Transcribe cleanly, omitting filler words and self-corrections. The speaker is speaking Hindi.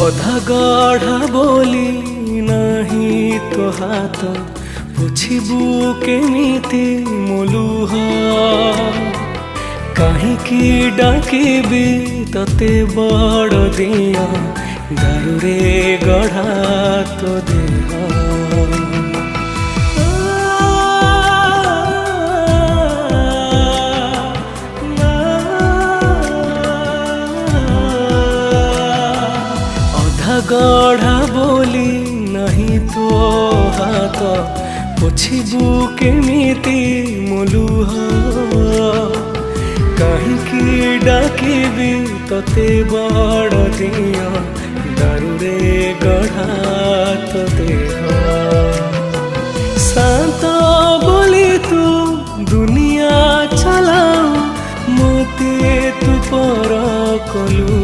ଅଧା ଗଢ଼ା ବୋଲି ନାହିଁ ତୋ ହାତ, ପୋଛିବୁ କେମିତି ମୋ ଲୁହ। କାହିଁକି ଡାକିବି ତତେ ବଡ଼ ଦିଅ, ଦାରୁରେ ଗଢ଼ା ତୋ ଦେହ। गढ़ा बोली नहीं तो हाथ, पोछिबू केमिति मो लुह। काहिंकी डाकिबी तते बड़ दिया, दारुरे गढ़ा तो देह। शांत बोली तू दुनिया चलाऊ, मते तू पर कलु।